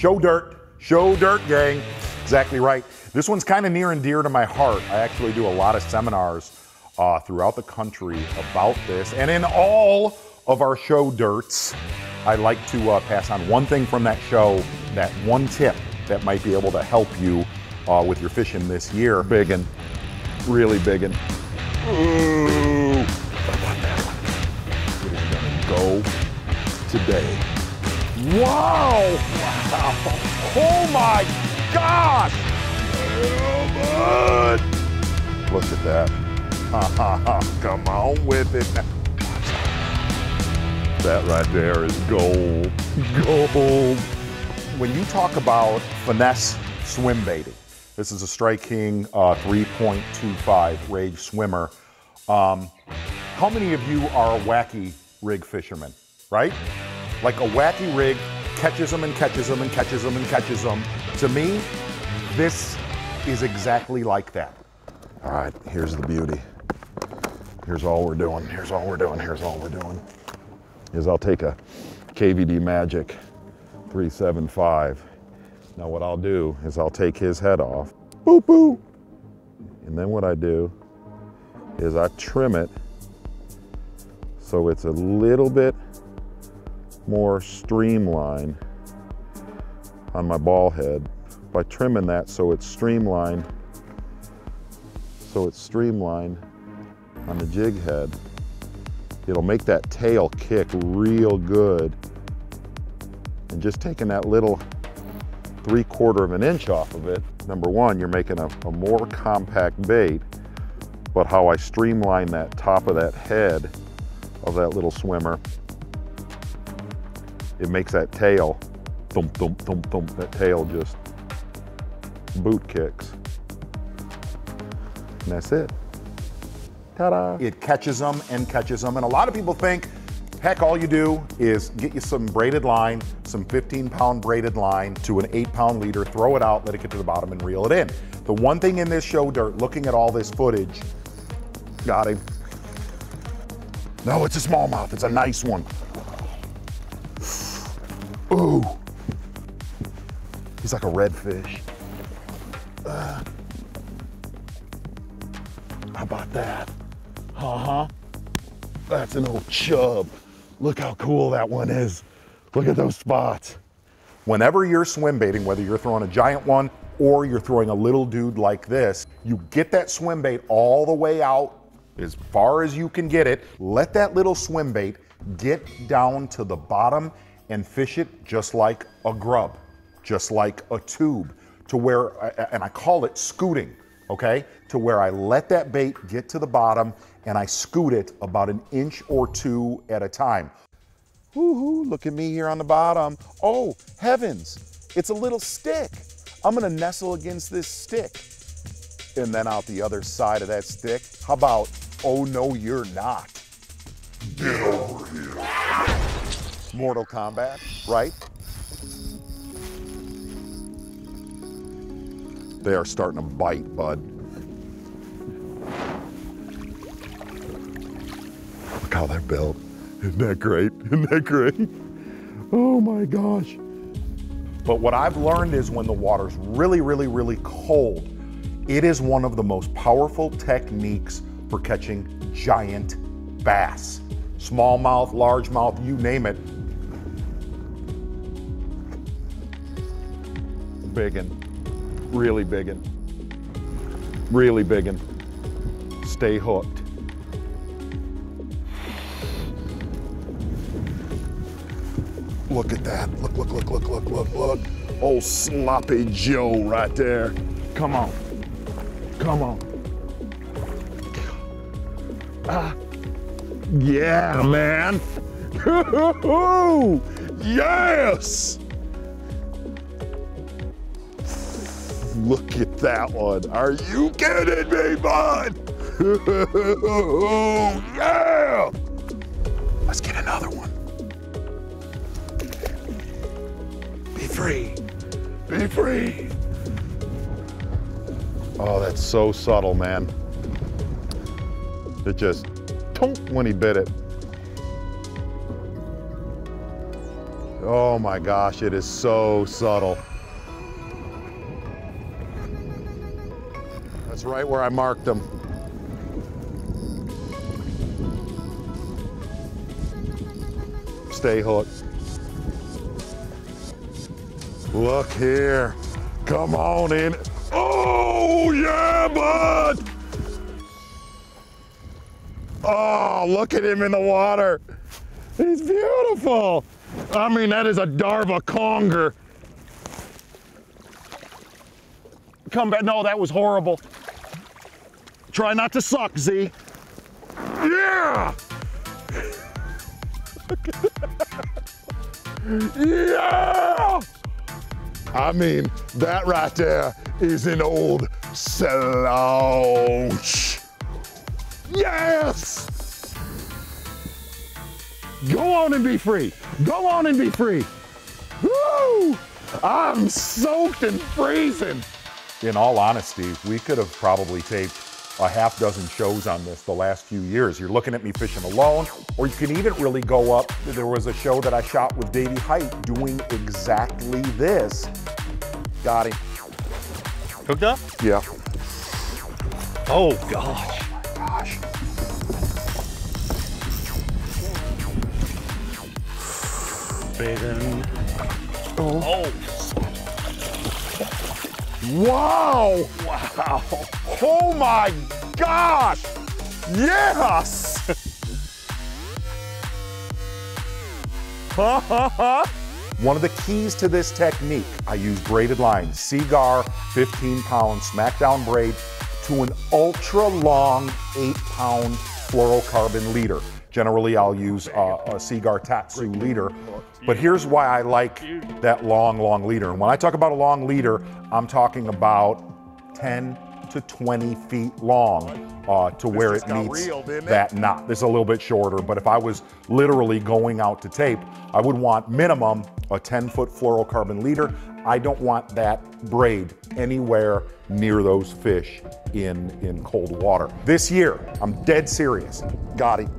Show dirt, gang. Exactly right. This one's kind of near and dear to my heart. I actually do a lot of seminars throughout the country about this. And in all of our show dirts, I like to pass on one thing from that show, that one tip that might be able to help you with your fishing this year. Biggin', really biggin'. Ooh, how about that one? It is gonna go today. Wow! Wow! Oh my gosh! Oh, bud. Look at that. Come on with it. That right there is gold. Gold. When you talk about finesse swim baiting, this is a Strike King 3.25 Rage swimmer. How many of you are a wacky rig fisherman, right? Like a wacky rig catches them and catches them and catches them and catches them. To me, this is exactly like that. All right, here's the beauty. Here's all we're doing. Here's all we're doing. Here's all we're doing. Is I'll take a KVD Magic 375. Now what I'll do is I'll take his head off. Boop, boop. And then what I do is I trim it so it's a little bit more streamlined on my ball head by trimming that so it's streamlined on the jig head. It'll make that tail kick real good. And just taking that little 3/4 of an inch off of it, number one, you're making a more compact bait, but how I streamline that top of that head of that little swimmer, it makes that tail, thump, thump, thump, thump, that tail just boot kicks. And that's it. Ta-da. It catches them and catches them. And a lot of people think, heck, all you do is get you some braided line, some 15-pound braided line to an 8-pound leader, throw it out, let it get to the bottom and reel it in. The one thing in this show dirt, looking at all this footage, got him. No, it's a smallmouth, it's a nice one. Ooh. He's like a redfish. How about that? Uh-huh. That's an old chub. Look how cool that one is. Look at those spots. Whenever you're swim baiting, whether you're throwing a giant one or you're throwing a little dude like this, you get that swim bait all the way out as far as you can get it. Let that little swim bait get down to the bottom and fish it just like a grub, just like a tube, to where, and I call it scooting, okay? To where I let that bait get to the bottom and I scoot it about 1 or 2 inches at a time. Woohoo, look at me here on the bottom. Oh, heavens, it's a little stick. I'm gonna nestle against this stick. And then out the other side of that stick, how about, oh no, you're not. Get over here. Mortal Kombat, right? They are starting to bite, bud. Look how they're built. Isn't that great? Isn't that great? Oh my gosh. But what I've learned is when the water's really, really, really cold, it is one of the most powerful techniques for catching giant bass. Smallmouth, largemouth, you name it. Biggin', really biggin', really biggin'. Stay hooked. Look at that, look, look, look, look, look, look, look. Old Sloppy Joe right there. Come on, come on. Ah, yeah, man. Yes! Look at that one. Are you kidding me, bud? Oh, yeah! Let's get another one. Be free. Be free. Oh, that's so subtle, man. It just tunk when he bit it. Oh my gosh, it is so subtle. That's right where I marked them. Stay hooked. Look here. Come on in. Oh yeah, bud! Oh, look at him in the water. He's beautiful. I mean, that is a Darva conger. Come back. No, that was horrible. Try not to suck, Z. Yeah! Yeah! I mean, that right there is an old slouch. Yes! Go on and be free. Go on and be free. Woo! I'm soaked and freezing. In all honesty, we could have probably taped a half dozen shows on this the last few years. You're looking at me fishing alone, or you can even really go up. There was a show that I shot with Davy Hite doing exactly this. Got him. Hooked up? Yeah. Oh gosh. Oh my gosh. Breathing. Oh. Wow! Wow. Oh my gosh! Yes! One of the keys to this technique, I use braided lines, Seaguar 15-pound Smackdown Braid to an ultra long 8-pound Fluorocarbon leader. Generally, I'll use a Seaguar Tatsu Leader, but here's why I like that long leader. And when I talk about a long leader, I'm talking about 10 to 20 feet long to where it meets that knot. This is a little bit shorter, but if I was literally going out to tape, I would want minimum a 10-foot fluorocarbon leader. I don't want that braid anywhere near those fish in cold water. This year, I'm dead serious. Got him.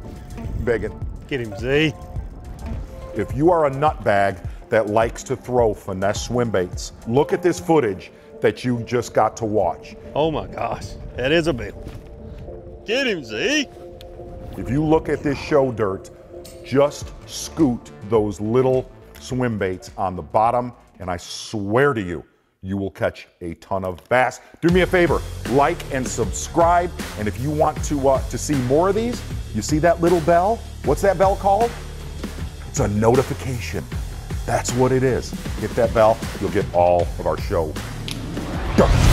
Biggin. Get him, Z. If you are a nutbag that likes to throw finesse swim baits, look at this footage that you just got to watch. Oh my gosh, that is a big one. Get him, Z. If you look at this show dirt, just scoot those little swim baits on the bottom, and I swear to you, you will catch a ton of bass. Do me a favor, like and subscribe, and if you want to see more of these, you see that little bell? What's that bell called? It's a notification. That's what it is. Hit that bell, you'll get all of our show. Dirt.